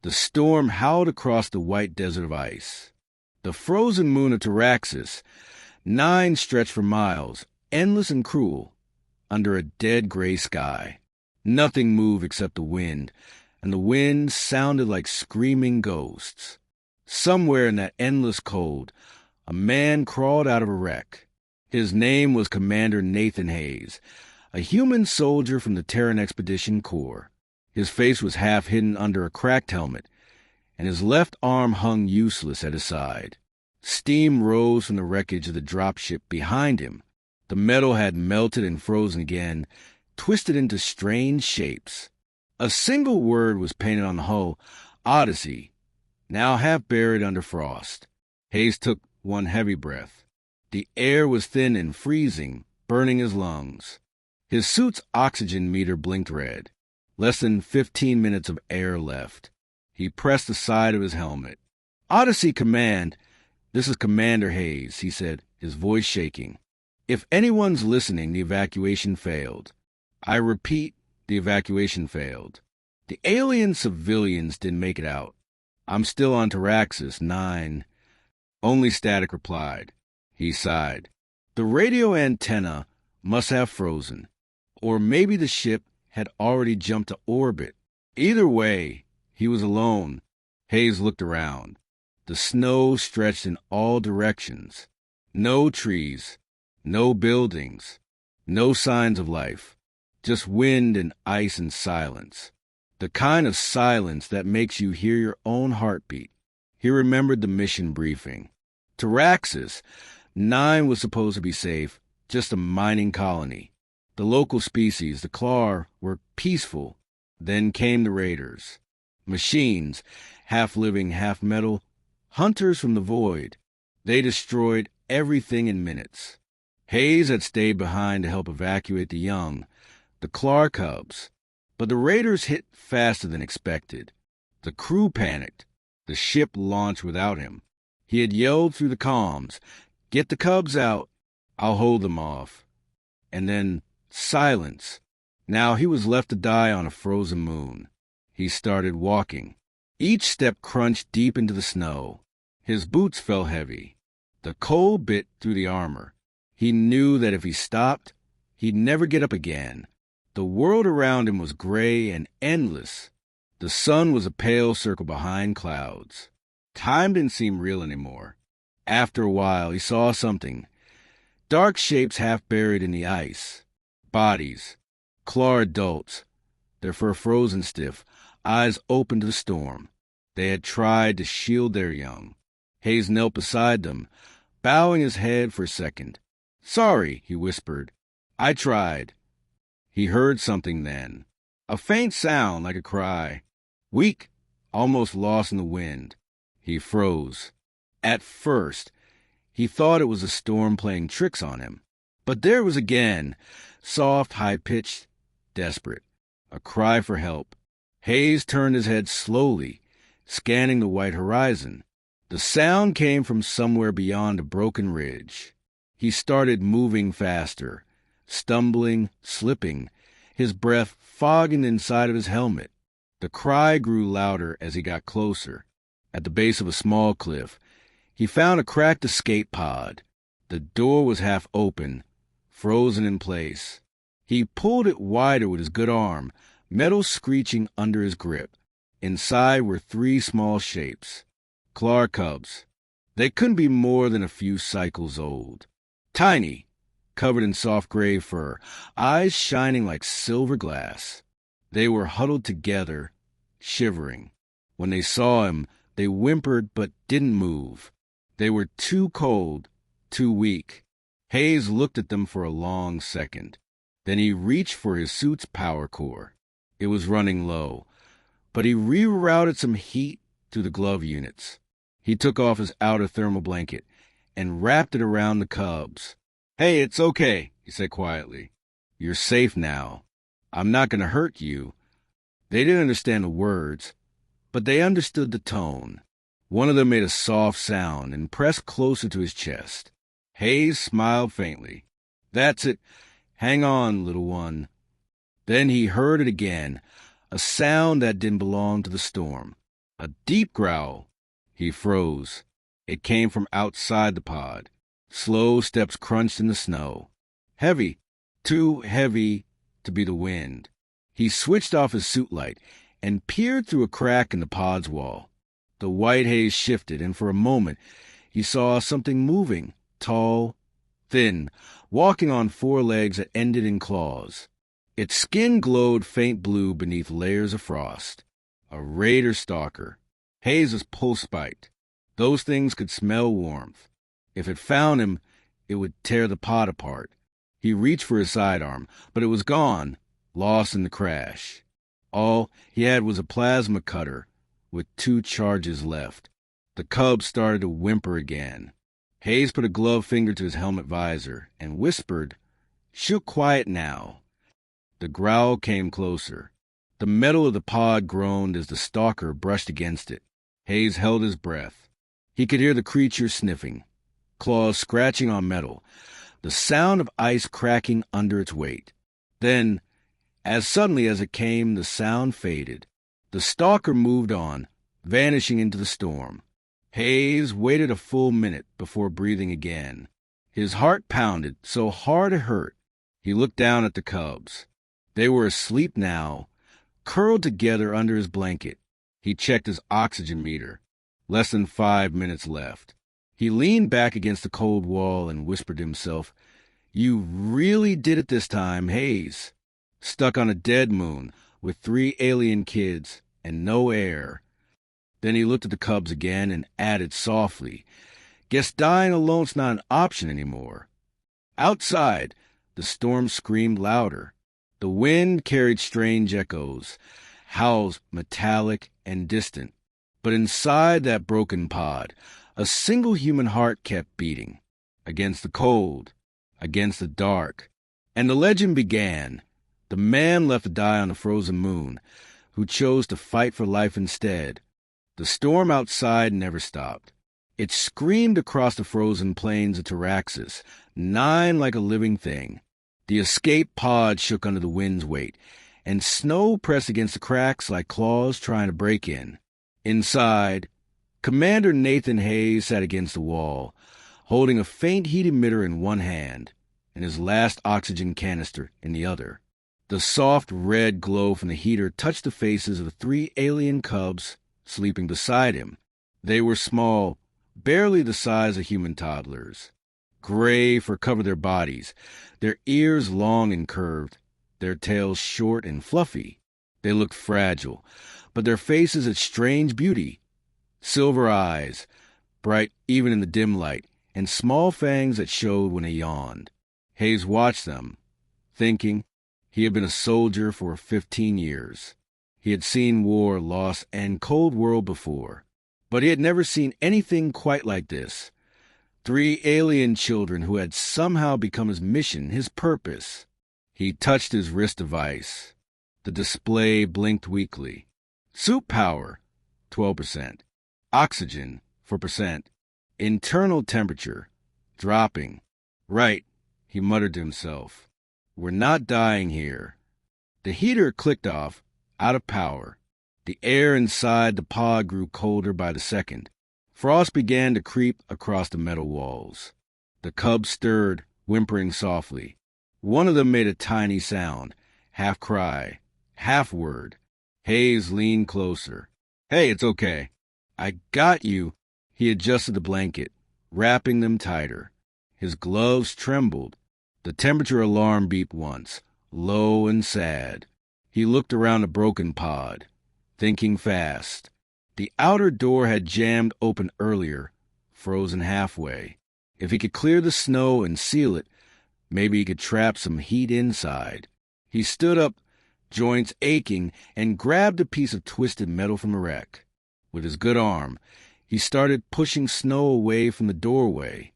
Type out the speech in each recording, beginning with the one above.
The storm howled across the white desert of ice. The frozen moon of Taraxis, 9 stretched for miles, endless and cruel, under a dead gray sky. Nothing moved except the wind, and the wind sounded like screaming ghosts. Somewhere in that endless cold, a man crawled out of a wreck. His name was Commander Nathan Hayes, a human soldier from the Terran Expedition Corps. His face was half hidden under a cracked helmet, and his left arm hung useless at his side. Steam rose from the wreckage of the dropship behind him. The metal had melted and frozen again, twisted into strange shapes. A single word was painted on the hull, Odyssey, now half buried under frost. Hayes took one heavy breath. The air was thin and freezing, burning his lungs. His suit's oxygen meter blinked red. Less than 15 minutes of air left. He pressed the side of his helmet. Odyssey Command, this is Commander Hayes, he said, his voice shaking. If anyone's listening, the evacuation failed. I repeat, the evacuation failed. The alien civilians didn't make it out. I'm still on Taraxis 9. Only static replied. He sighed. The radio antenna must have frozen. Or maybe the ship had already jumped to orbit. Either way, he was alone. Hayes looked around. The snow stretched in all directions. No trees, no buildings, no signs of life. Just wind and ice and silence. The kind of silence that makes you hear your own heartbeat. He remembered the mission briefing. Taraxis 9 was supposed to be safe, just a mining colony. The local species, the Klar, were peaceful. Then came the raiders. Machines, half living, half metal, hunters from the void. They destroyed everything in minutes. Hayes had stayed behind to help evacuate the young, the Klar cubs. But the raiders hit faster than expected. The crew panicked. The ship launched without him. He had yelled through the comms, "Get the cubs out. I'll hold them off." And then silence. Now he was left to die on a frozen moon. He started walking. Each step crunched deep into the snow. His boots felt heavy. The cold bit through the armor. He knew that if he stopped, he'd never get up again. The world around him was gray and endless. The sun was a pale circle behind clouds. Time didn't seem real anymore. After a while, he saw something. Dark shapes half buried in the ice. Bodies. Klar adults. Their fur frozen stiff, eyes open to the storm. They had tried to shield their young. Hayes knelt beside them, bowing his head for a second. "Sorry," he whispered. "I tried." He heard something then. A faint sound like a cry. Weak, almost lost in the wind. He froze. At first, he thought it was a storm playing tricks on him. But there it was again, soft, high-pitched, desperate. A cry for help. Hayes turned his head slowly, scanning the white horizon. The sound came from somewhere beyond a broken ridge. He started moving faster, stumbling, slipping, his breath fogging inside of his helmet. The cry grew louder as he got closer. At the base of a small cliff, he found a cracked escape pod. The door was half open, frozen in place. He pulled it wider with his good arm, metal screeching under his grip. Inside were 3 small shapes. Klar cubs. They couldn't be more than a few cycles old. Tiny, covered in soft gray fur, eyes shining like silver glass. They were huddled together, shivering. When they saw him, they whimpered but didn't move. They were too cold, too weak. Hayes looked at them for a long second. Then he reached for his suit's power core. It was running low, but he rerouted some heat through the glove units. He took off his outer thermal blanket and wrapped it around the cubs. "Hey, it's okay," he said quietly. "You're safe now. I'm not going to hurt you." They didn't understand the words, but they understood the tone. One of them made a soft sound and pressed closer to his chest. Hayes smiled faintly. "That's it. Hang on, little one." Then he heard it again, a sound that didn't belong to the storm. A deep growl. He froze. It came from outside the pod. Slow steps crunched in the snow. Heavy, too heavy to be the wind. He switched off his suit light and peered through a crack in the pod's wall. The white haze shifted, and for a moment he saw something moving, tall, thin, walking on four legs that ended in claws. Its skin glowed faint blue beneath layers of frost. A raider stalker. Hayes was pulse-spiked. Those things could smell warmth. If it found him, it would tear the pod apart. He reached for his sidearm, but it was gone, lost in the crash. All he had was a plasma cutter with 2 charges left. The cub started to whimper again. Hayes put a gloved finger to his helmet visor and whispered, "She'll quiet now." The growl came closer. The metal of the pod groaned as the stalker brushed against it. Hayes held his breath. He could hear the creature sniffing, claws scratching on metal, the sound of ice cracking under its weight. Then, as suddenly as it came, the sound faded. The stalker moved on, vanishing into the storm. Hayes waited a full minute before breathing again. His heart pounded so hard it hurt. He looked down at the cubs. They were asleep now, curled together under his blanket. He checked his oxygen meter. Less than 5 minutes left. He leaned back against the cold wall and whispered to himself, "You really did it this time, Hayes. Stuck on a dead moon with 3 alien kids and no air." Then he looked at the cubs again and added softly, "Guess dying alone's not an option anymore." Outside, the storm screamed louder. The wind carried strange echoes, howls metallic and distant. But inside that broken pod, a single human heart kept beating, against the cold, against the dark. And the legend began. The man left to die on the frozen moon, who chose to fight for life instead. The storm outside never stopped. It screamed across the frozen plains of Taraxis, gnawing like a living thing. The escape pod shook under the wind's weight, and snow pressed against the cracks like claws trying to break in. Inside, Commander Nathan Hayes sat against the wall, holding a faint heat emitter in one hand and his last oxygen canister in the other. The soft red glow from the heater touched the faces of the 3 alien cubs sleeping beside him. They were small, barely the size of human toddlers. Gray fur covered their bodies, their ears long and curved, their tails short and fluffy. They looked fragile, but their faces had strange beauty. Silver eyes, bright even in the dim light, and small fangs that showed when they yawned. Hayes watched them, thinking he had been a soldier for 15 years. He had seen war, loss, and cold world before, but he had never seen anything quite like this. 3 alien children who had somehow become his mission, his purpose. He touched his wrist device. The display blinked weakly. Suit power, 12%. Oxygen, 4%. Internal temperature, dropping. Right, he muttered to himself. We're not dying here. The heater clicked off, out of power. The air inside the pod grew colder by the second. Frost began to creep across the metal walls. The cubs stirred, whimpering softly. One of them made a tiny sound, half cry, half word. Hayes leaned closer. "Hey, it's okay. I got you." He adjusted the blanket, wrapping them tighter. His gloves trembled. The temperature alarm beeped once, low and sad. He looked around the broken pod, thinking fast. The outer door had jammed open earlier, frozen halfway. If he could clear the snow and seal it, maybe he could trap some heat inside. He stood up, joints aching, and grabbed a piece of twisted metal from the wreck. With his good arm, he started pushing snow away from the doorway.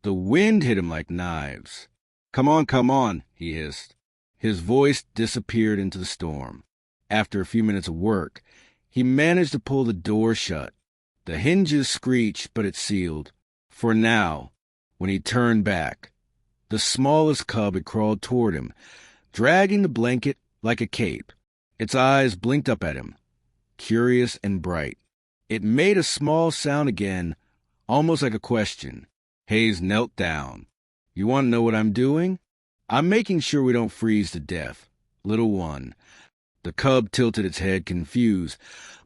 The wind hit him like knives. Come on, he hissed. His voice disappeared into the storm. After a few minutes of work, he managed to pull the door shut. The hinges screeched, but it sealed. For now, when he turned back, the smallest cub had crawled toward him, dragging the blanket like a cape. Its eyes blinked up at him, curious and bright. It made a small sound again, almost like a question. Hayes knelt down. You want to know what I'm doing? I'm making sure we don't freeze to death. Little one. The cub tilted its head, confused,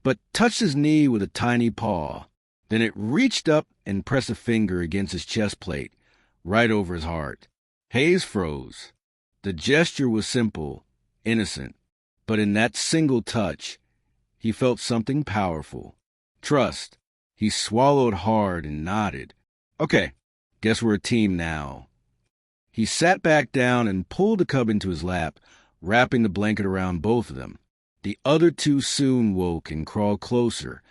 but touched his knee with a tiny paw. Then it reached up and pressed a finger against his chest plate, right over his heart. Hayes froze. The gesture was simple, innocent, but in that single touch, he felt something powerful. Trust. He swallowed hard and nodded. Okay, guess we're a team now. He sat back down and pulled the cub into his lap, wrapping the blanket around both of them. The other two soon woke and crawled closer,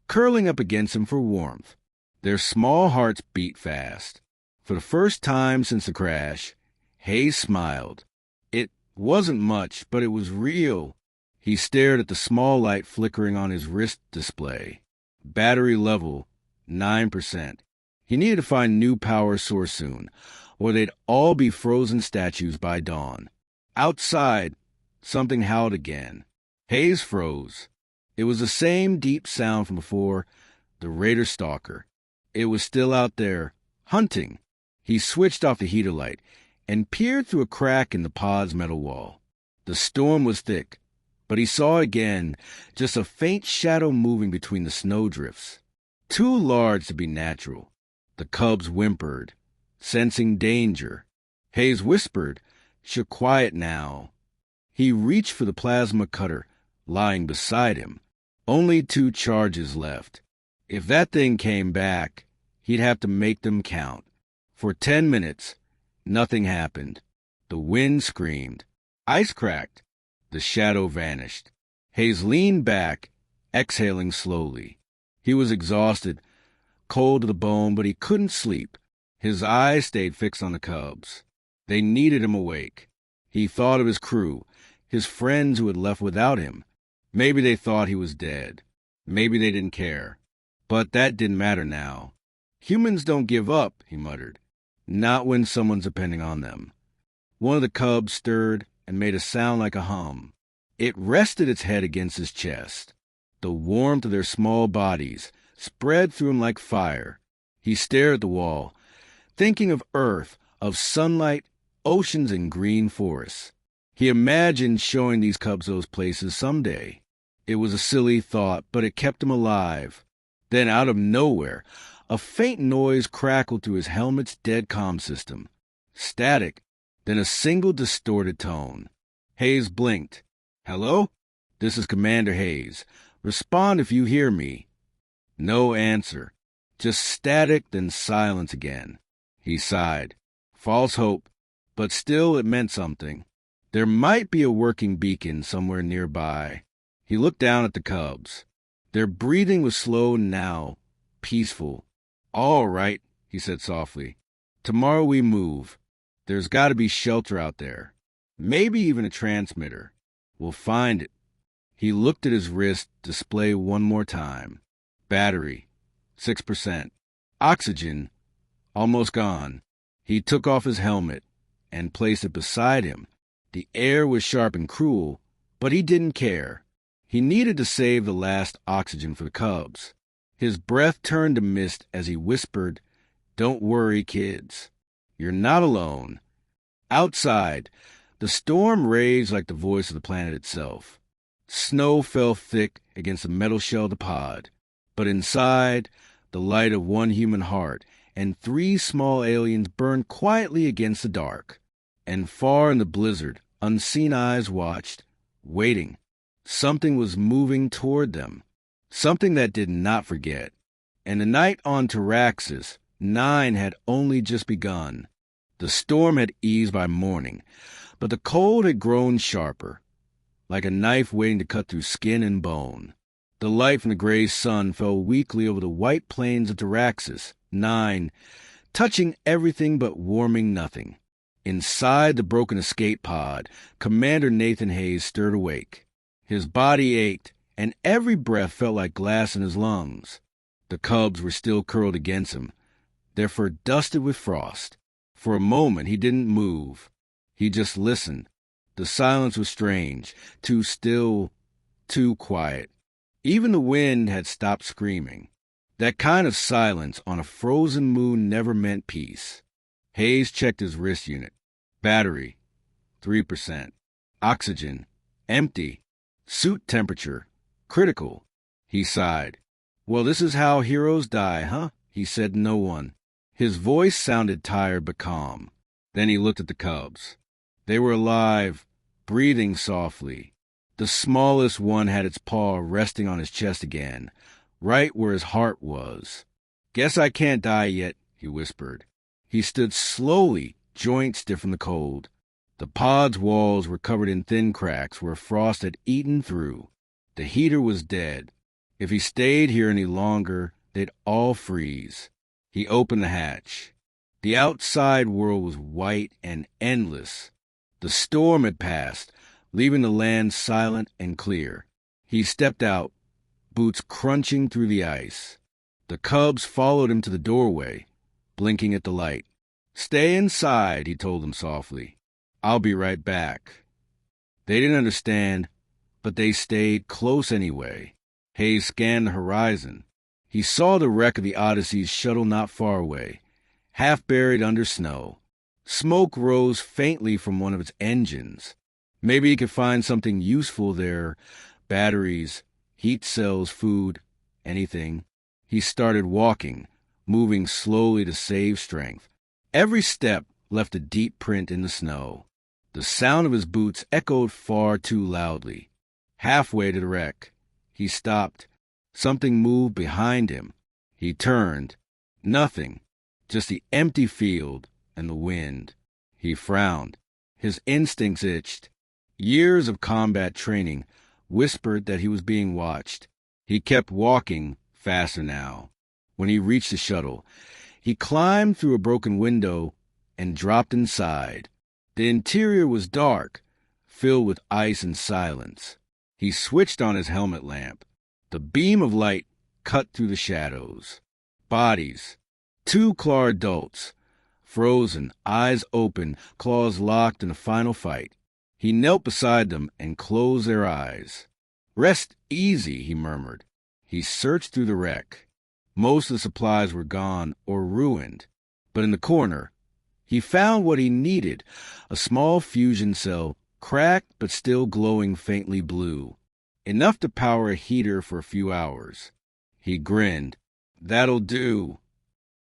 curling up against him for warmth. Their small hearts beat fast. For the first time since the crash, Hayes smiled. It wasn't much, but it was real. He stared at the small light flickering on his wrist display. Battery level, 9%. He needed to find a new power source soon, or they'd all be frozen statues by dawn. Outside, something howled again. Hayes froze. It was the same deep sound from before, the raider stalker. It was still out there, hunting. He switched off the heater light and peered through a crack in the pod's metal wall. The storm was thick, but he saw again just a faint shadow moving between the snowdrifts. Too large to be natural. The cubs whimpered, sensing danger. Hayes whispered, "Should quiet now." He reached for the plasma cutter, lying beside him. Only 2 charges left. If that thing came back, he'd have to make them count. For 10 minutes, nothing happened. The wind screamed. Ice cracked. The shadow vanished. Hayes leaned back, exhaling slowly. He was exhausted, cold to the bone, but he couldn't sleep. His eyes stayed fixed on the cubs. They needed him awake. He thought of his crew, his friends who had left without him. Maybe they thought he was dead. Maybe they didn't care. But that didn't matter now. Humans don't give up, he muttered. Not when someone's depending on them. One of the cubs stirred and made a sound like a hum. It rested its head against his chest. The warmth of their small bodies spread through him like fire. He stared at the wall, thinking of Earth, of sunlight, oceans, and green forests. He imagined showing these cubs those places someday. It was a silly thought, but it kept him alive. Then, out of nowhere, a faint noise crackled through his helmet's dead comm system. Static, then a single distorted tone. Hayes blinked. "Hello? This is Commander Hayes. Respond if you hear me." No answer. Just static, then silence again. He sighed. False hope. But still it meant something. There might be a working beacon somewhere nearby. He looked down at the cubs. Their breathing was slow now, peaceful. "All right," he said softly. "Tomorrow we move. There's got to be shelter out there. Maybe even a transmitter. We'll find it." He looked at his wrist display one more time. Battery, 6%. Oxygen, almost gone. He took off his helmet and placed it beside him. The air was sharp and cruel, but he didn't care. He needed to save the last oxygen for the cubs. His breath turned to mist as he whispered, "Don't worry, kids. You're not alone." Outside, the storm raged like the voice of the planet itself. Snow fell thick against the metal shell of the pod. But inside, the light of one human heart and 3 small aliens burned quietly against the dark. And far in the blizzard, unseen eyes watched, waiting. Something was moving toward them. Something that did not forget. And the night on Taraxis, 9 had only just begun. The storm had eased by morning, but the cold had grown sharper, like a knife waiting to cut through skin and bone. The light from the gray sun fell weakly over the white plains of Taraxis, 9, touching everything but warming nothing. Inside the broken escape pod, Commander Nathan Hayes stirred awake. His body ached, and every breath felt like glass in his lungs. The cubs were still curled against him, their fur dusted with frost. For a moment he didn't move. He just listened. The silence was strange, too still, too quiet. Even the wind had stopped screaming. That kind of silence on a frozen moon never meant peace. Hayes checked his wrist unit. Battery, 3%. Oxygen, empty. Suit temperature, critical. He sighed. Well, this is how heroes die, huh? He said to no one. His voice sounded tired but calm. Then he looked at the cubs. They were alive, breathing softly. The smallest one had its paw resting on his chest again, right where his heart was. Guess I can't die yet, he whispered. He stood slowly, joints stiff from the cold. The pod's walls were covered in thin cracks where frost had eaten through. The heater was dead. If he stayed here any longer, they'd all freeze. He opened the hatch. The outside world was white and endless. The storm had passed, leaving the land silent and clear. He stepped out, boots crunching through the ice. The cubs followed him to the doorway, blinking at the light. Stay inside, he told them softly. I'll be right back. They didn't understand, but they stayed close anyway. Hayes scanned the horizon. He saw the wreck of the Odyssey's shuttle not far away, half buried under snow. Smoke rose faintly from one of its engines. Maybe he could find something useful there. Batteries, heat cells, food, anything. He started walking, moving slowly to save strength. Every step left a deep print in the snow. The sound of his boots echoed far too loudly. Halfway to the wreck, he stopped. Something moved behind him. He turned. Nothing, just the empty field and the wind. He frowned. His instincts itched. Years of combat training whispered that he was being watched. He kept walking, faster now. When he reached the shuttle, he climbed through a broken window and dropped inside. The interior was dark, filled with ice and silence. He switched on his helmet lamp. The beam of light cut through the shadows. Bodies. 2 claw adults. Frozen, eyes open, claws locked in a final fight. He knelt beside them and closed their eyes. Rest easy, he murmured. He searched through the wreck. Most of the supplies were gone or ruined. But in the corner, he found what he needed, a small fusion cell, cracked but still glowing faintly blue, enough to power a heater for a few hours. He grinned. That'll do.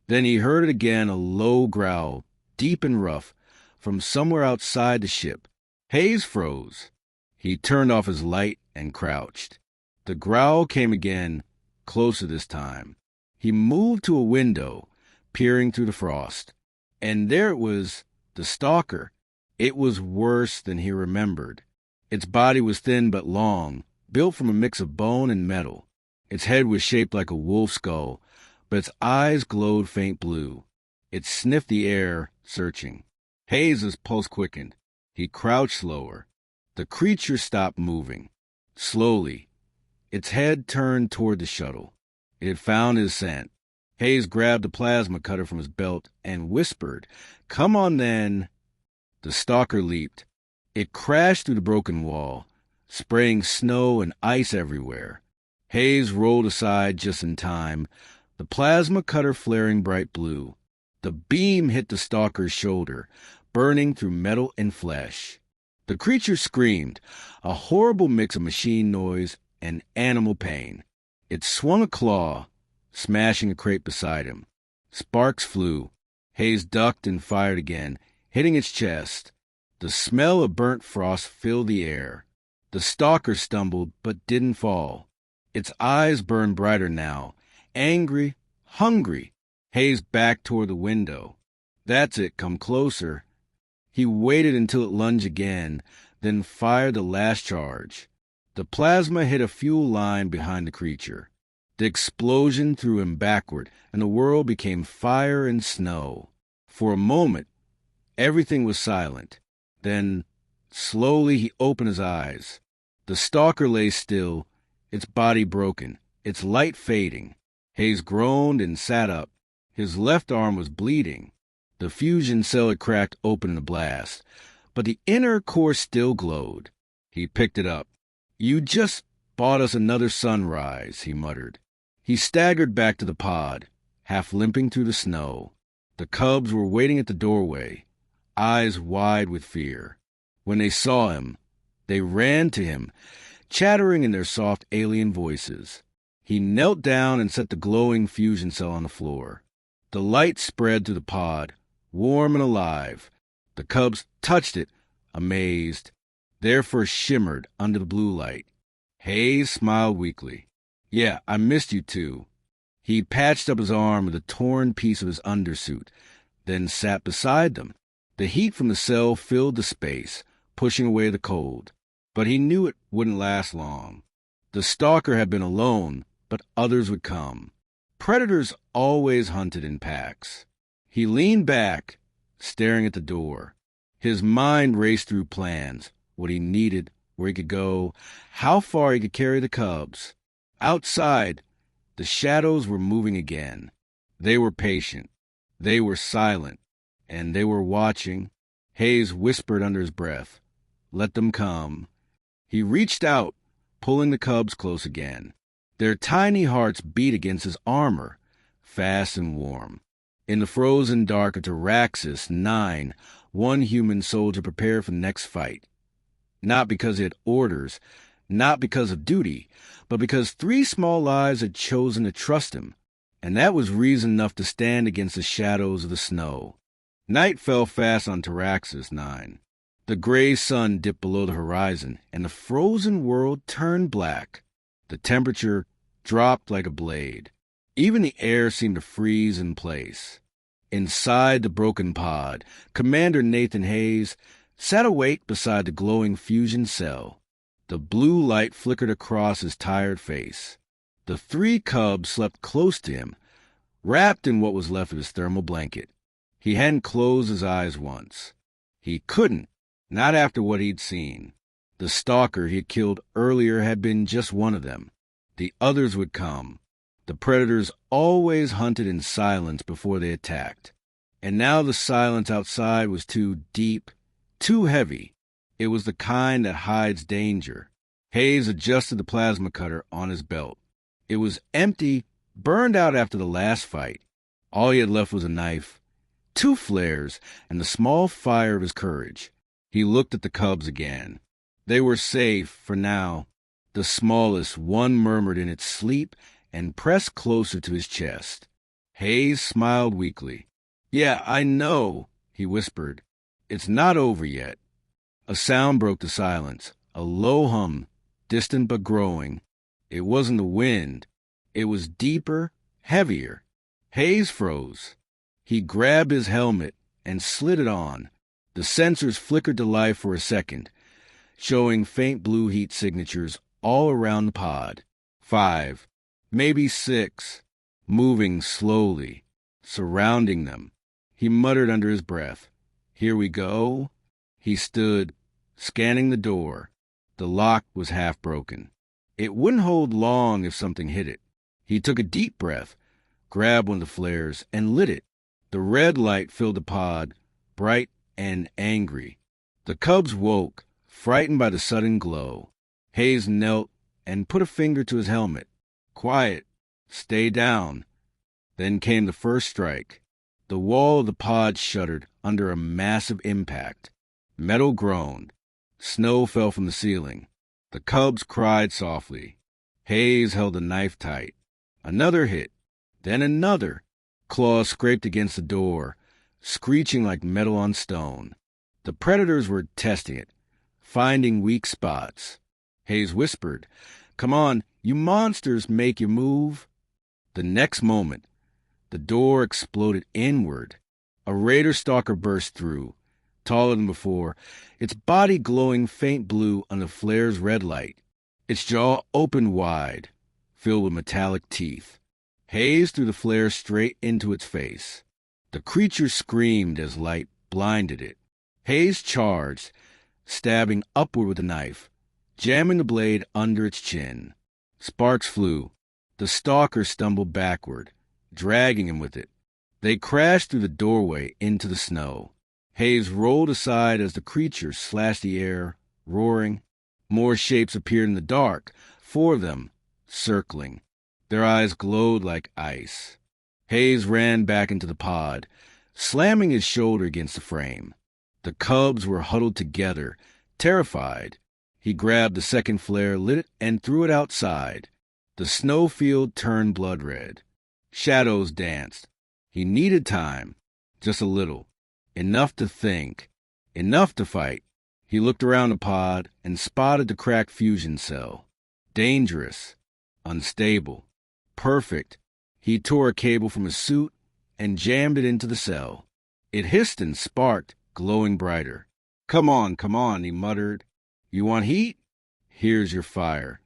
Then he heard it again, a low growl, deep and rough, from somewhere outside the ship. Hayes froze. He turned off his light and crouched. The growl came again, closer this time. He moved to a window, peering through the frost. And there it was, the stalker. It was worse than he remembered. Its body was thin but long, built from a mix of bone and metal. Its head was shaped like a wolf skull, but its eyes glowed faint blue. It sniffed the air, searching. Hayes' pulse quickened. He crouched lower. The creature stopped moving. Slowly, its head turned toward the shuttle. It had found his scent. Hayes grabbed a plasma cutter from his belt and whispered, "Come on, then." The stalker leaped. It crashed through the broken wall, spraying snow and ice everywhere. Hayes rolled aside just in time, the plasma cutter flaring bright blue. The beam hit the stalker's shoulder, burning through metal and flesh. The creature screamed, a horrible mix of machine noise and animal pain. It swung a claw, smashing a crate beside him. Sparks flew. Hayes ducked and fired again, hitting its chest. The smell of burnt frost filled the air. The stalker stumbled but didn't fall. Its eyes burned brighter now, angry, hungry. Hayes backed toward the window. That's it, come closer. He waited until it lunged again, then fired the last charge. The plasma hit a fuel line behind the creature. The explosion threw him backward, and the world became fire and snow. For a moment, everything was silent. Then, slowly, he opened his eyes. The stalker lay still, its body broken, its light fading. Hayes groaned and sat up. His left arm was bleeding. The fusion cell had cracked open in a blast, but the inner core still glowed. He picked it up. You just Bought us another sunrise, he muttered. He staggered back to the pod, half limping through the snow. The cubs were waiting at the doorway, eyes wide with fear. When they saw him, they ran to him, chattering in their soft alien voices. He knelt down and set the glowing fusion cell on the floor. The light spread through the pod, warm and alive. The cubs touched it, amazed. Their fur shimmered under the blue light. Hayes smiled weakly. Yeah, I missed you too. He patched up his arm with a torn piece of his undersuit, then sat beside them. The heat from the cell filled the space, pushing away the cold. But he knew it wouldn't last long. The stalker had been alone, but others would come. Predators always hunted in packs. He leaned back, staring at the door. His mind raced through plans, what he needed, where he could go, how far he could carry the cubs. Outside, the shadows were moving again. They were patient. They were silent. And they were watching. Hayes whispered under his breath, "Let them come." He reached out, pulling the cubs close again. Their tiny hearts beat against his armor, fast and warm. In the frozen dark of Taraxis 9, one human soldier prepared for the next fight. Not because he had orders, not because of duty, but because 3 small lives had chosen to trust him, and that was reason enough to stand against the shadows of the snow. Night fell fast on Taraxis 9. The gray sun dipped below the horizon, and the frozen world turned black. The temperature dropped like a blade. Even the air seemed to freeze in place. Inside the broken pod, Commander Nathan Hayes sat awake beside the glowing fusion cell. The blue light flickered across his tired face. The 3 cubs slept close to him, wrapped in what was left of his thermal blanket. He hadn't closed his eyes once. He couldn't, not after what he'd seen. The stalker he had killed earlier had been just one of them. The others would come. The predators always hunted in silence before they attacked. And now the silence outside was too deep, too heavy. It was the kind that hides danger. Hayes adjusted the plasma cutter on his belt. It was empty, burned out after the last fight. All he had left was a knife, 2 flares, and the small fire of his courage. He looked at the cubs again. They were safe for now. The smallest, one murmured in its sleep and pressed closer to his chest. Hayes smiled weakly. "Yeah, I know," he whispered. "It's not over yet." A sound broke the silence, a low hum, distant but growing. It wasn't the wind. It was deeper, heavier. Hayes froze. He grabbed his helmet and slid it on. The sensors flickered to life for a second, showing faint blue heat signatures all around the pod. 5, maybe 6, moving slowly, surrounding them. He muttered under his breath, "Here we go." He stood, scanning the door. The lock was half broken. It wouldn't hold long if something hit it. He took a deep breath, grabbed one of the flares, and lit it. The red light filled the pod, bright and angry. The cubs woke, frightened by the sudden glow. Hayes knelt and put a finger to his helmet. "Quiet. Stay down." Then came the first strike. The wall of the pod shuddered under a massive impact. Metal groaned. Snow fell from the ceiling. The cubs cried softly. Hayes held the knife tight. Another hit. Then another. Claws scraped against the door, screeching like metal on stone. The predators were testing it, finding weak spots. Hayes whispered, "Come on, you monsters, make your move." The next moment, the door exploded inward. A raider stalker burst through, taller than before, its body glowing faint blue under the flare's red light. Its jaw opened wide, filled with metallic teeth. Hayes threw the flare straight into its face. The creature screamed as light blinded it. Hayes charged, stabbing upward with the knife, jamming the blade under its chin. Sparks flew. The stalker stumbled backward, dragging him with it. They crashed through the doorway into the snow. Hayes rolled aside as the creature slashed the air, roaring. More shapes appeared in the dark, 4 of them, circling. Their eyes glowed like ice. Hayes ran back into the pod, slamming his shoulder against the frame. The cubs were huddled together, terrified. He grabbed the second flare, lit it, and threw it outside. The snowfield turned blood red. Shadows danced. He needed time, just a little. Enough to think, enough to fight. He looked around the pod and spotted the cracked fusion cell. Dangerous, unstable, perfect. He tore a cable from his suit and jammed it into the cell. It hissed and sparked, glowing brighter. Come on, he muttered. You want heat? Here's your fire.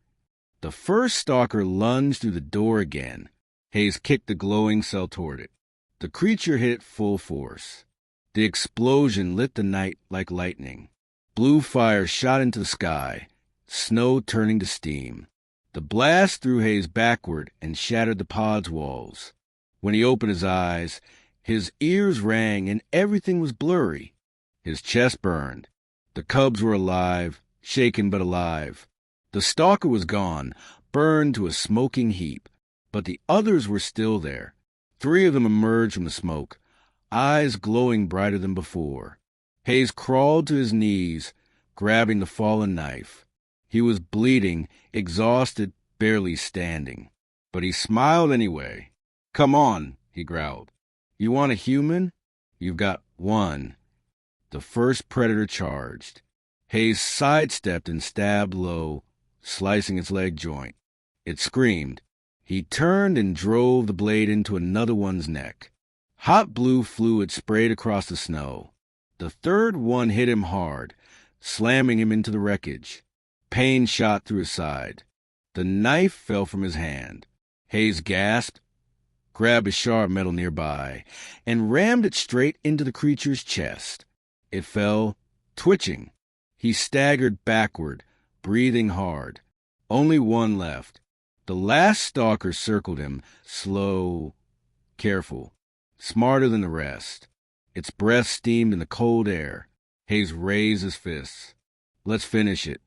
The first stalker lunged through the door again. Hayes kicked the glowing cell toward it. The creature hit it full force. The explosion lit the night like lightning. Blue fire shot into the sky, snow turning to steam. The blast threw Hayes backward and shattered the pod's walls. When he opened his eyes, his ears rang and everything was blurry. His chest burned. The cubs were alive, shaken but alive. The stalker was gone, burned to a smoking heap, but the others were still there. 3 of them emerged from the smoke, eyes glowing brighter than before. Hayes crawled to his knees, grabbing the fallen knife. He was bleeding, exhausted, barely standing. But he smiled anyway. Come on, he growled. You want a human? You've got one. The first predator charged. Hayes sidestepped and stabbed low, slicing its leg joint. It screamed. He turned and drove the blade into another one's neck. Hot blue fluid sprayed across the snow. The third one hit him hard, slamming him into the wreckage. Pain shot through his side. The knife fell from his hand. Hayes gasped, grabbed a sharp metal nearby, and rammed it straight into the creature's chest. It fell, twitching. He staggered backward, breathing hard. Only one left. The last stalker circled him, slow, careful, smarter than the rest. Its breath steamed in the cold air. Hayes raised his fists. Let's finish it.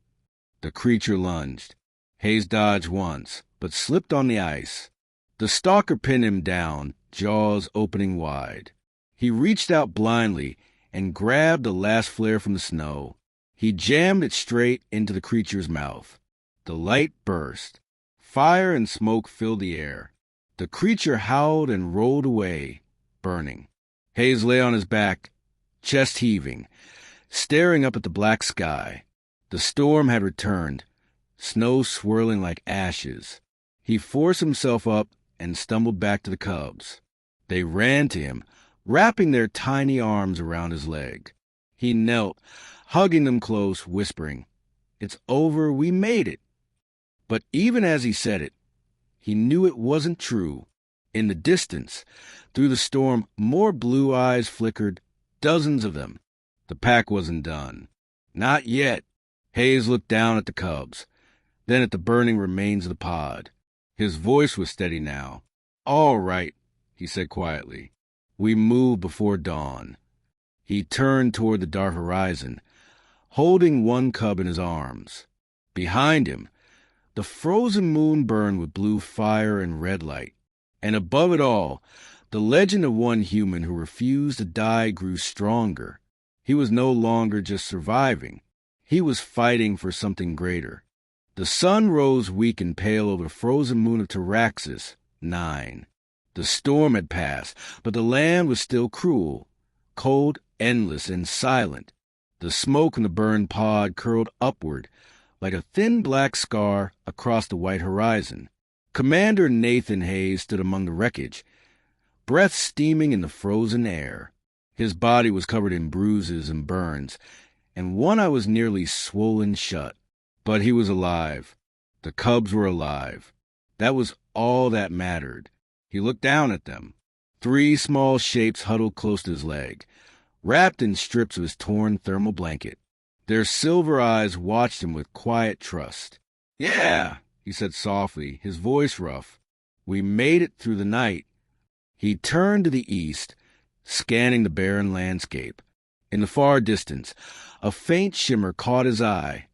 The creature lunged. Hayes dodged once, but slipped on the ice. The stalker pinned him down, jaws opening wide. He reached out blindly and grabbed the last flare from the snow. He jammed it straight into the creature's mouth. The light burst. Fire and smoke filled the air. The creature howled and rolled away, burning. Hayes lay on his back, chest heaving, staring up at the black sky. The storm had returned, snow swirling like ashes. He forced himself up and stumbled back to the cubs. They ran to him, wrapping their tiny arms around his leg. He knelt, hugging them close, whispering, "It's over, we made it." But even as he said it, he knew it wasn't true. In the distance, through the storm, more blue eyes flickered, dozens of them. The pack wasn't done. Not yet. Hayes looked down at the cubs, then at the burning remains of the pod. His voice was steady now. "All right," he said quietly. "We move before dawn." He turned toward the dark horizon, holding one cub in his arms. Behind him, the frozen moon burned with blue fire and red light. And above it all, the legend of one human who refused to die grew stronger. He was no longer just surviving. He was fighting for something greater. The sun rose weak and pale over the frozen moon of Taraxis, 9. The storm had passed, but the land was still cruel, cold, endless, and silent. The smoke from the burned pod curled upward, like a thin black scar across the white horizon. Commander Nathan Hayes stood among the wreckage, breath steaming in the frozen air. His body was covered in bruises and burns, and one eye was nearly swollen shut. But he was alive. The cubs were alive. That was all that mattered. He looked down at them. 3 small shapes huddled close to his leg, wrapped in strips of his torn thermal blanket. Their silver eyes watched him with quiet trust. "Yeah," he said softly, his voice rough. "We made it through the night." He turned to the east, scanning the barren landscape. In the far distance, a faint shimmer caught his eye,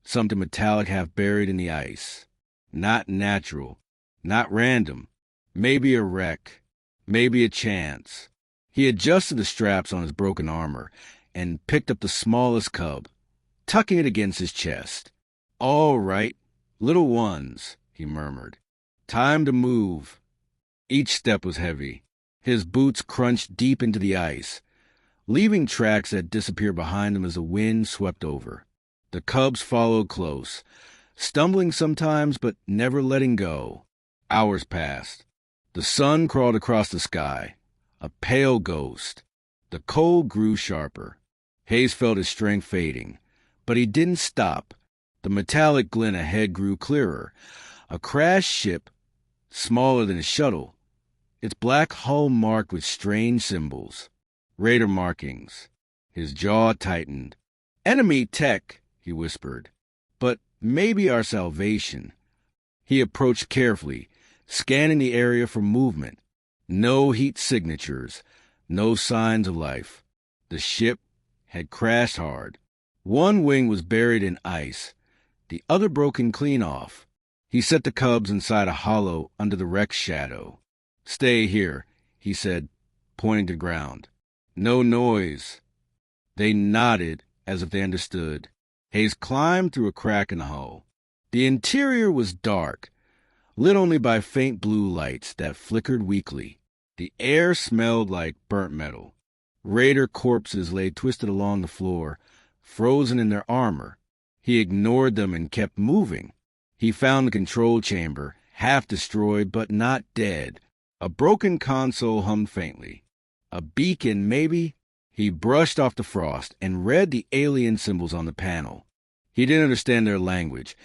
something metallic half buried in the ice. Not natural. Not random. Maybe a wreck. Maybe a chance. He adjusted the straps on his broken armor and picked up the smallest cub, tucking it against his chest. "All right, little ones," he murmured. "Time to move." Each step was heavy. His boots crunched deep into the ice, leaving tracks that disappeared behind him as the wind swept over. The cubs followed close, stumbling sometimes but never letting go. Hours passed. The sun crawled across the sky, a pale ghost. The cold grew sharper. Hayes felt his strength fading, but he didn't stop. The metallic glint ahead grew clearer. A crashed ship, smaller than a shuttle, its black hull marked with strange symbols. Raider markings. His jaw tightened. "Enemy tech," he whispered. "But maybe our salvation." He approached carefully, scanning the area for movement. No heat signatures, no signs of life. The ship had crashed hard. One wing was buried in ice, the other broken clean off. He set the cubs inside a hollow under the wreck's shadow. "Stay here," he said, pointing to the ground. "No noise." They nodded as if they understood. Hayes climbed through a crack in the hull. The interior was dark, lit only by faint blue lights that flickered weakly. The air smelled like burnt metal. Raider corpses lay twisted along the floor, frozen in their armor. He ignored them and kept moving. He found the control chamber, half destroyed but not dead. A broken console hummed faintly. A beacon, maybe? He brushed off the frost and read the alien symbols on the panel. He didn't understand their language,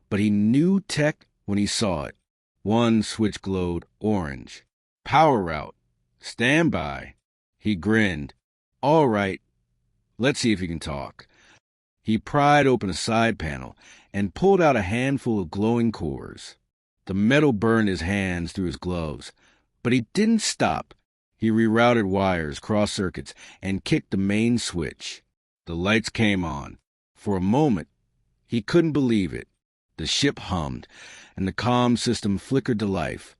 but he knew tech when he saw it. One switch glowed orange. "Power route. Stand by." He grinned. "All right, let's see if you can talk." He pried open a side panel and pulled out a handful of glowing cores. The metal burned his hands through his gloves, but he didn't stop. He rerouted wires, crossed circuits, and kicked the main switch. The lights came on. For a moment, he couldn't believe it. The ship hummed, and the comm system flickered to life.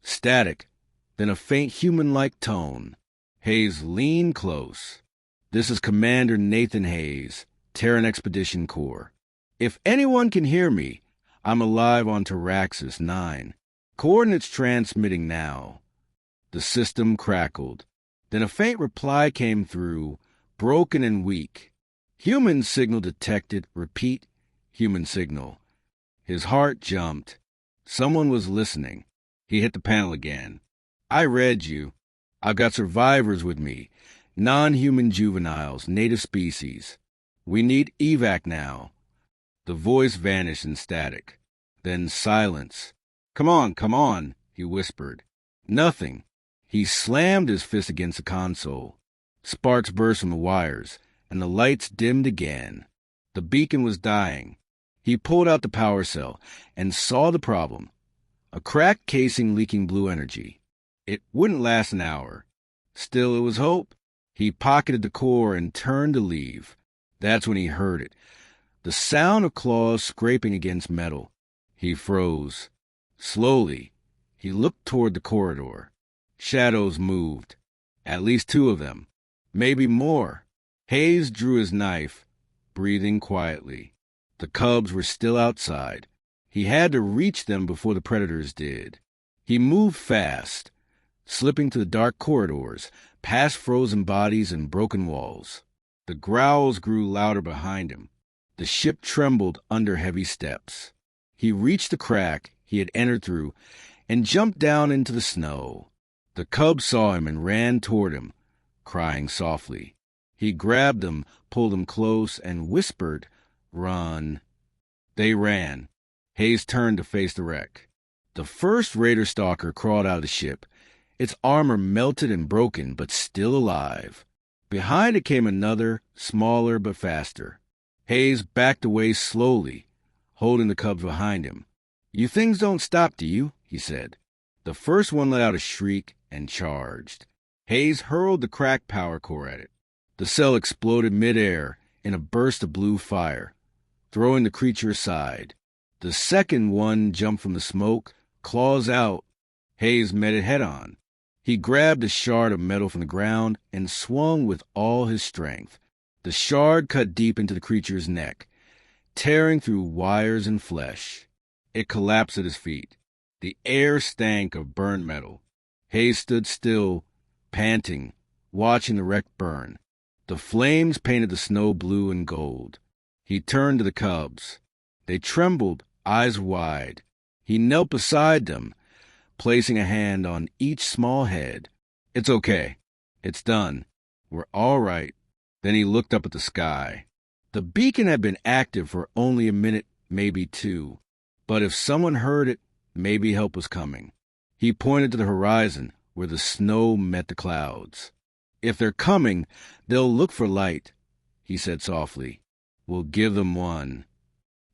Static, then a faint human-like tone. Hayes leaned close. "This is Commander Nathan Hayes, Terran Expedition Corps. If anyone can hear me, I'm alive on Taraxis 9. Coordinates transmitting now." The system crackled. Then a faint reply came through, broken and weak. "Human signal detected. Repeat, human signal." His heart jumped. Someone was listening. He hit the panel again. "I read you. I've got survivors with me. Non-human juveniles, native species. We need evac now." The voice vanished in static. Then silence. Come on," he whispered. Nothing. He slammed his fist against the console. Sparks burst from the wires, and the lights dimmed again. The beacon was dying. He pulled out the power cell and saw the problem. A cracked casing leaking blue energy. It wouldn't last an hour. Still, it was hope. He pocketed the core and turned to leave. That's when he heard it. The sound of claws scraping against metal. He froze. Slowly, he looked toward the corridor. Shadows moved. At least 2 of them. Maybe more. Hayes drew his knife, breathing quietly. The cubs were still outside. He had to reach them before the predators did. He moved fast, slipping to the dark corridors, past frozen bodies and broken walls. The growls grew louder behind him. The ship trembled under heavy steps. He reached the crack he had entered through and jumped down into the snow. The cubs saw him and ran toward him, crying softly. He grabbed them, pulled them close, and whispered, "Run." They ran. Hayes turned to face the wreck. The first Raider stalker crawled out of the ship, its armor melted and broken, but still alive. Behind it came another, smaller but faster. Hayes backed away slowly, holding the cubs behind him. "You things don't stop, do you?" he said. The first one let out a shriek and charged. Hayes hurled the cracked power core at it. The cell exploded midair in a burst of blue fire, throwing the creature aside. The second one jumped from the smoke, claws out. Hayes met it head-on. He grabbed a shard of metal from the ground and swung with all his strength. The shard cut deep into the creature's neck, tearing through wires and flesh. It collapsed at his feet. The air stank of burned metal. Hayes stood still, panting, watching the wreck burn. The flames painted the snow blue and gold. He turned to the cubs. They trembled, eyes wide. He knelt beside them, placing a hand on each small head. "It's okay. It's done. We're all right." Then he looked up at the sky. The beacon had been active for only a minute, maybe two. But if someone heard it, maybe help was coming. He pointed to the horizon, where the snow met the clouds. "If they're coming, they'll look for light," he said softly. "We'll give them one."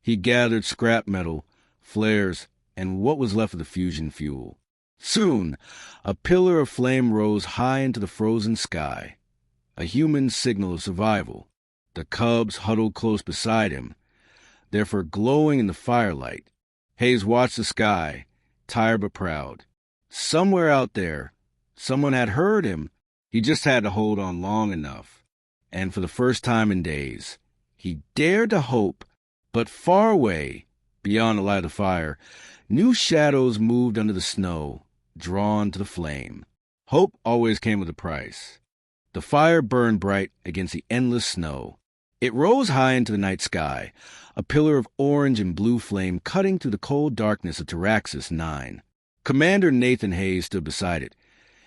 He gathered scrap metal, flares, and what was left of the fusion fuel. Soon, a pillar of flame rose high into the frozen sky, a human signal of survival. The cubs huddled close beside him, their fur glowing in the firelight. Hayes watched the sky, tired but proud. Somewhere out there, someone had heard him. He just had to hold on long enough. And for the first time in days, he dared to hope. But far away, beyond the light of the fire, new shadows moved under the snow, drawn to the flame. Hope always came with a price. The fire burned bright against the endless snow. It rose high into the night sky, a pillar of orange and blue flame cutting through the cold darkness of Taraxis 9. Commander Nathan Hayes stood beside it,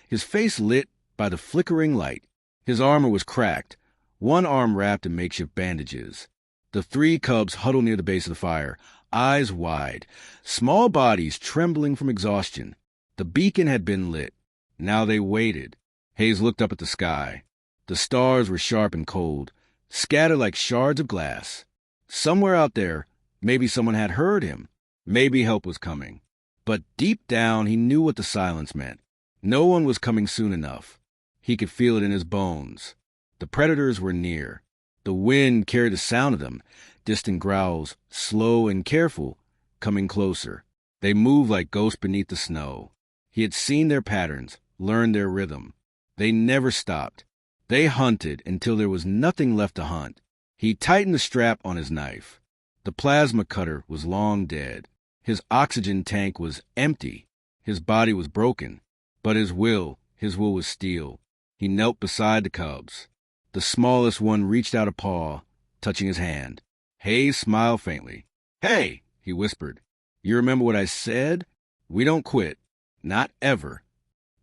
his face lit by the flickering light. His armor was cracked, one arm wrapped in makeshift bandages. The three cubs huddled near the base of the fire, eyes wide, small bodies trembling from exhaustion. The beacon had been lit. Now they waited. Hayes looked up at the sky. The stars were sharp and cold, scattered like shards of glass. Somewhere out there, maybe someone had heard him. Maybe help was coming. But deep down, he knew what the silence meant. No one was coming soon enough. He could feel it in his bones. The predators were near. The wind carried the sound of them, distant growls, slow and careful, coming closer. They moved like ghosts beneath the snow. He had seen their patterns, learned their rhythm. They never stopped. They hunted until there was nothing left to hunt. He tightened the strap on his knife. The plasma cutter was long dead. His oxygen tank was empty. His body was broken. But his will was steel. He knelt beside the cubs. The smallest one reached out a paw, touching his hand. Hayes smiled faintly. "Hey," he whispered. "You remember what I said? We don't quit. Not ever."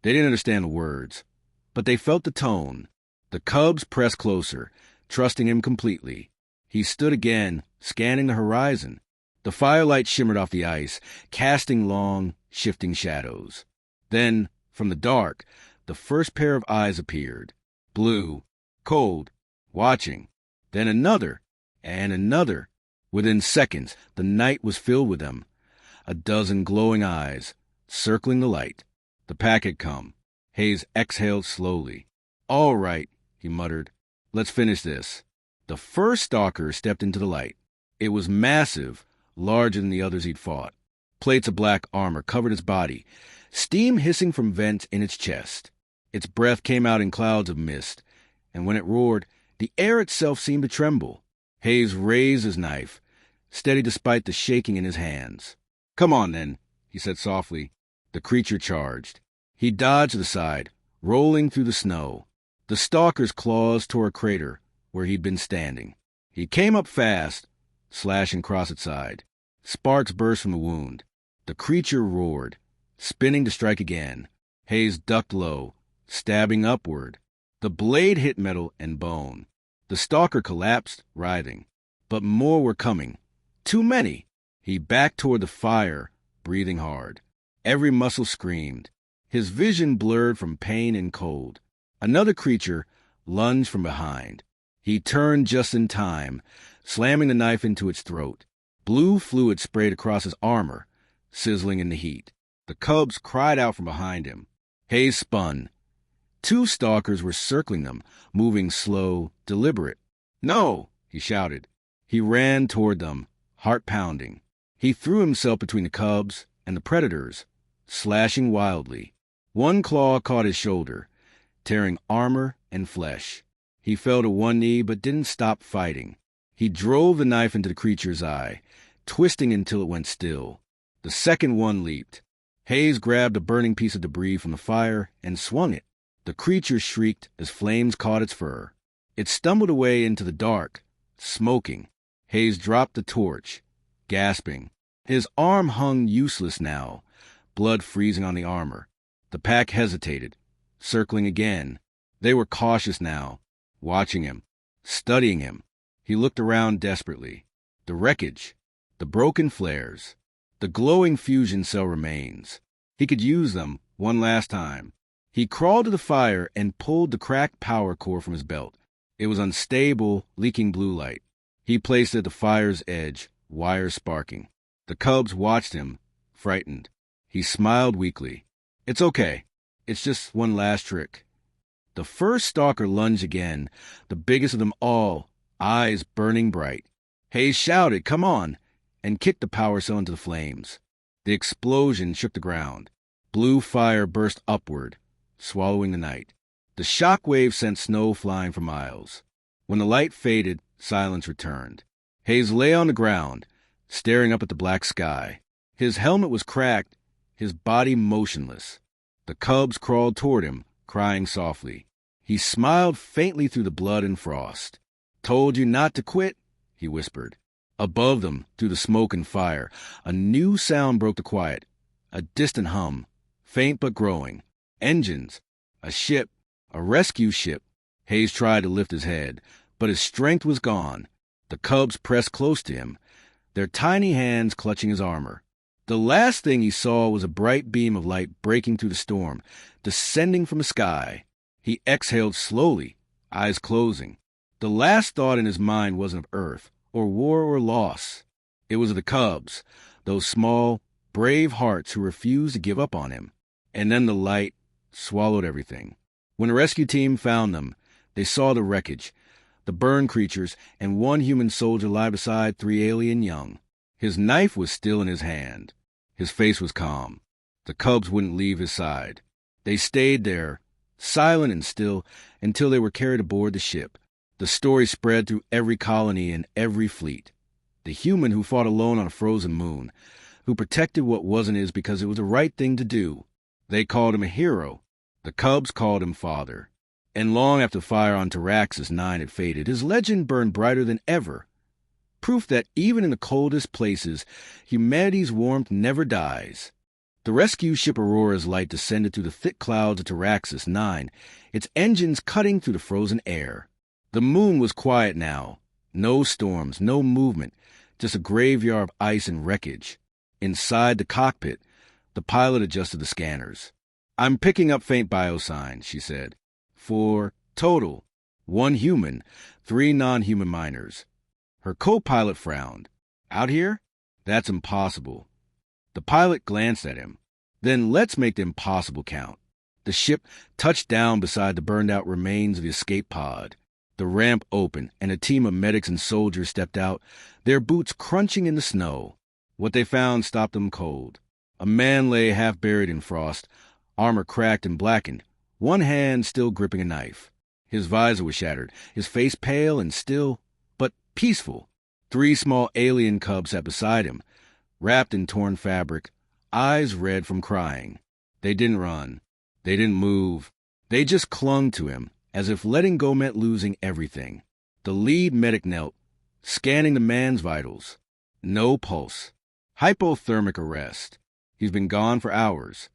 They didn't understand the words, but they felt the tone. The cubs pressed closer, trusting him completely. He stood again, scanning the horizon. The firelight shimmered off the ice, casting long, shifting shadows. Then, from the dark, the first pair of eyes appeared. Blue, cold, watching. Then another, and another. Within seconds, the night was filled with them. A dozen glowing eyes, circling the light. The pack had come. Hayes exhaled slowly. "All right," he muttered. "Let's finish this." The first stalker stepped into the light. It was massive, larger than the others he'd fought. Plates of black armor covered its body, steam hissing from vents in its chest. Its breath came out in clouds of mist, and when it roared, the air itself seemed to tremble. Hayes raised his knife, steady despite the shaking in his hands. "Come on, then," he said softly. The creature charged. He dodged to the side, rolling through the snow. The stalker's claws tore a crater where he'd been standing. He came up fast, slashing across its side. Sparks burst from the wound. The creature roared, spinning to strike again. Hayes ducked low, stabbing upward. The blade hit metal and bone. The stalker collapsed, writhing. But more were coming. Too many. He backed toward the fire, breathing hard. Every muscle screamed. His vision blurred from pain and cold. Another creature lunged from behind. He turned just in time, slamming the knife into its throat. Blue fluid sprayed across his armor, sizzling in the heat. The cubs cried out from behind him. Hayes spun. Two stalkers were circling them, moving slow, deliberate. "No!" he shouted. He ran toward them, heart pounding. He threw himself between the cubs and the predators, slashing wildly. One claw caught his shoulder, tearing armor and flesh. He fell to one knee but didn't stop fighting. He drove the knife into the creature's eye, twisting until it went still. The second one leaped. Hayes grabbed a burning piece of debris from the fire and swung it. The creature shrieked as flames caught its fur. It stumbled away into the dark, smoking. Hayes dropped the torch, gasping. His arm hung useless now, blood freezing on the armor. The pack hesitated, circling again. They were cautious now, watching him, studying him. He looked around desperately. The wreckage, the broken flares, the glowing fusion cell remains. He could use them one last time. He crawled to the fire and pulled the cracked power core from his belt. It was unstable, leaking blue light. He placed it at the fire's edge, wires sparking. The cubs watched him, frightened. He smiled weakly. "It's okay. It's just one last trick." The first stalker lunged again, the biggest of them all, eyes burning bright. Hayes shouted, "Come on!" and kicked the power cell into the flames. The explosion shook the ground. Blue fire burst upward, swallowing the night. The shock wave sent snow flying for miles. When the light faded, silence returned. Hayes lay on the ground, staring up at the black sky. His helmet was cracked, his body motionless. The cubs crawled toward him, crying softly. He smiled faintly through the blood and frost. "Told you not to quit," he whispered. Above them, through the smoke and fire, a new sound broke the quiet. A distant hum, faint but growing. Engines. A ship. A rescue ship. Hayes tried to lift his head, but his strength was gone. The cubs pressed close to him, their tiny hands clutching his armor. The last thing he saw was a bright beam of light breaking through the storm, descending from the sky. He exhaled slowly, eyes closing. The last thought in his mind wasn't of Earth, or war or loss. It was of the cubs, those small, brave hearts who refused to give up on him. And then the light swallowed everything. When the rescue team found them, they saw the wreckage, the burned creatures, and one human soldier lie beside 3 alien young. His knife was still in his hand. His face was calm. The cubs wouldn't leave his side. They stayed there, silent and still, until they were carried aboard the ship. The story spread through every colony and every fleet. The human who fought alone on a frozen moon, who protected what wasn't his because it was the right thing to do. They called him a hero. The cubs called him father. And long after the fire on Taraxis 9 had faded, his legend burned brighter than ever. Proof that even in the coldest places, humanity's warmth never dies. The rescue ship Aurora's light descended through the thick clouds of Taraxis 9, its engines cutting through the frozen air. The moon was quiet now. No storms, no movement, just a graveyard of ice and wreckage. Inside the cockpit, the pilot adjusted the scanners. "I'm picking up faint biosigns," she said. "For total, 1 human, 3 non-human miners." Her co-pilot frowned. "Out here? That's impossible." The pilot glanced at him. "Then let's make the impossible count." The ship touched down beside the burned-out remains of the escape pod. The ramp opened, and a team of medics and soldiers stepped out, their boots crunching in the snow. What they found stopped them cold. A man lay half buried in frost, armor cracked and blackened, one hand still gripping a knife. His visor was shattered, his face pale and still, but peaceful. 3 small alien cubs sat beside him, wrapped in torn fabric, eyes red from crying. They didn't run. They didn't move. They just clung to him, as if letting go meant losing everything. The lead medic knelt, scanning the man's vitals. No pulse. Hypothermic arrest. He's been gone for hours.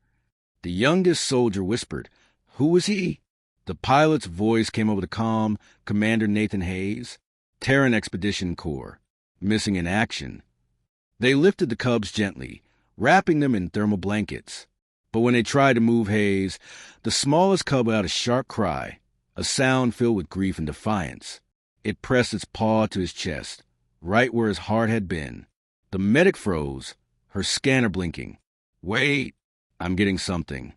The youngest soldier whispered, "Who was he?" The pilot's voice came over the comm, Commander Nathan Hayes, Terran Expedition Corps, missing in action. They lifted the cubs gently, wrapping them in thermal blankets. But when they tried to move Hayes, the smallest cub let out a sharp cry, a sound filled with grief and defiance. It pressed its paw to his chest, right where his heart had been. The medic froze, her scanner blinking. "Wait, I'm getting something."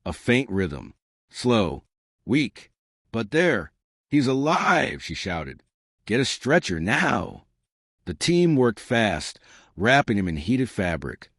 A faint rhythm, slow, weak. "But there, he's alive," she shouted. "Get a stretcher now." The team worked fast, wrapping him in heated fabric,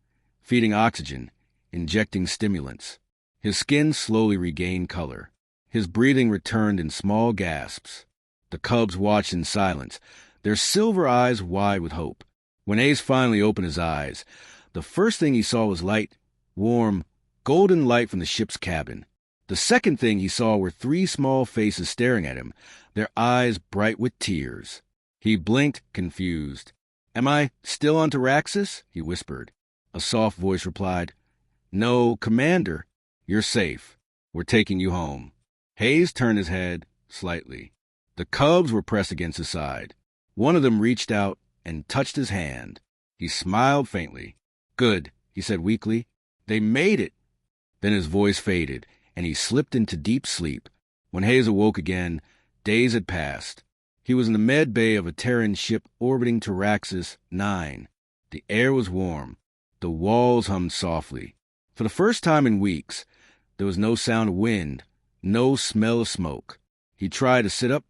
feeding oxygen, injecting stimulants. His skin slowly regained color. His breathing returned in small gasps. The cubs watched in silence, their silver eyes wide with hope. When Hayes finally opened his eyes, the first thing he saw was light, warm, golden light from the ship's cabin. The second thing he saw were three small faces staring at him, their eyes bright with tears. He blinked, confused. "Am I still on Taraxis?" he whispered. A soft voice replied, "No, Commander. You're safe. We're taking you home." Hayes turned his head slightly. The cubs were pressed against his side. One of them reached out and touched his hand. He smiled faintly. "Good," he said weakly. "They made it." Then his voice faded, and he slipped into deep sleep. When Hayes awoke again, days had passed. He was in the med bay of a Terran ship orbiting Taraxis 9. The air was warm. The walls hummed softly. For the first time in weeks, there was no sound of wind, no smell of smoke. He tried to sit up,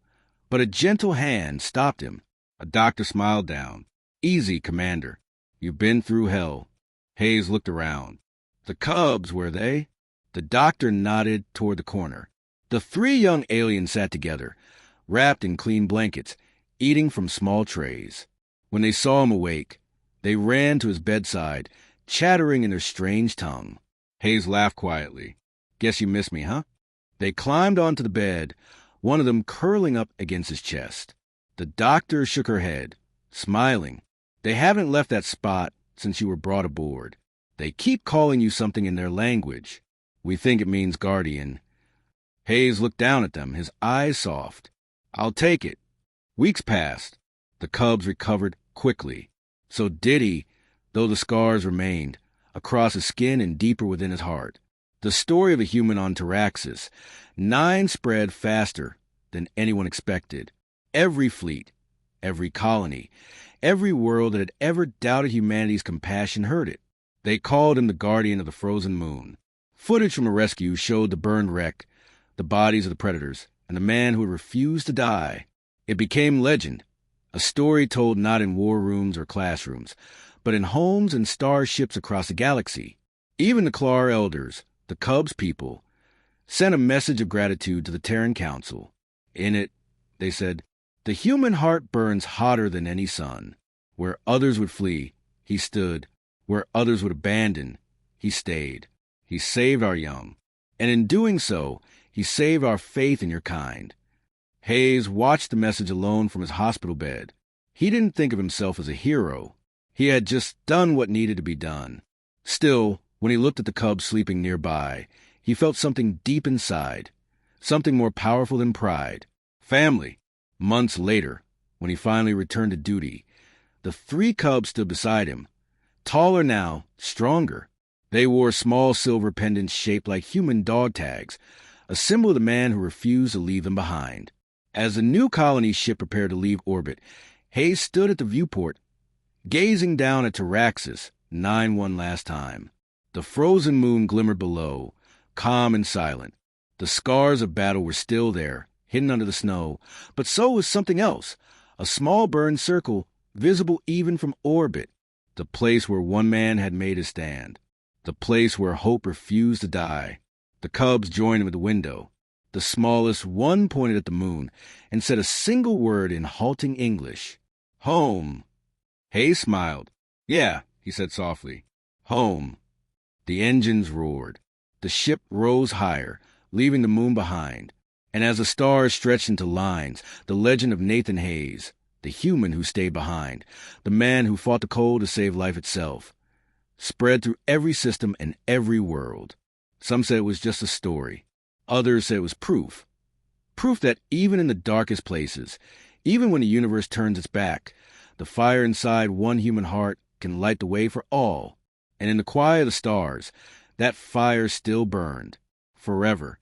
but a gentle hand stopped him. A doctor smiled down. "Easy, Commander. You've been through hell." Hayes looked around. The cubs, were they? The doctor nodded toward the corner. The three young aliens sat together, wrapped in clean blankets, eating from small trays. When they saw him awake, they ran to his bedside, chattering in their strange tongue. Hayes laughed quietly. "Guess you missed me, huh?" They climbed onto the bed, one of them curling up against his chest. The doctor shook her head, smiling. "They haven't left that spot since you were brought aboard. They keep calling you something in their language. We think it means guardian." Hayes looked down at them, his eyes soft. "I'll take it." Weeks passed. The cubs recovered quickly. So did he, though the scars remained, across his skin and deeper within his heart. The story of a human on Taraxis 9 spread faster than anyone expected. Every fleet, every colony, every world that had ever doubted humanity's compassion heard it. They called him the guardian of the frozen moon. Footage from a rescue showed the burned wreck, the bodies of the predators, and the man who had refused to die. It became legend, a story told not in war rooms or classrooms, but in homes and starships across the galaxy. Even the Klar elders, the Cubs people, sent a message of gratitude to the Terran Council. In it, they said, "The human heart burns hotter than any sun. Where others would flee, he stood. Where others would abandon, he stayed. He saved our young. And in doing so, he saved our faith in your kind." Hayes watched the message alone from his hospital bed. He didn't think of himself as a hero. He had just done what needed to be done. Still, when he looked at the cubs sleeping nearby, he felt something deep inside, something more powerful than pride. Family. Months later, when he finally returned to duty, the 3 cubs stood beside him, taller now, stronger. They wore small silver pendants shaped like human dog tags, a symbol of the man who refused to leave them behind. As the new colony ship prepared to leave orbit, Hayes stood at the viewport, gazing down at Taraxis 9 one last time. The frozen moon glimmered below, calm and silent. The scars of battle were still there, hidden under the snow, but so was something else, a small burned circle, visible even from orbit, the place where one man had made his stand, the place where hope refused to die. The cubs joined him at the window. The smallest one pointed at the moon and said a single word in halting English. "Home." Hayes smiled. "Yeah," he said softly. "Home." The engines roared. The ship rose higher, leaving the moon behind. And as the stars stretched into lines, the legend of Nathan Hayes, the human who stayed behind, the man who fought the cold to save life itself, spread through every system and every world. Some said it was just a story. Others said it was proof. Proof that even in the darkest places, even when the universe turns its back, the fire inside one human heart can light the way for all. And in the quiet of the stars, that fire still burned, forever,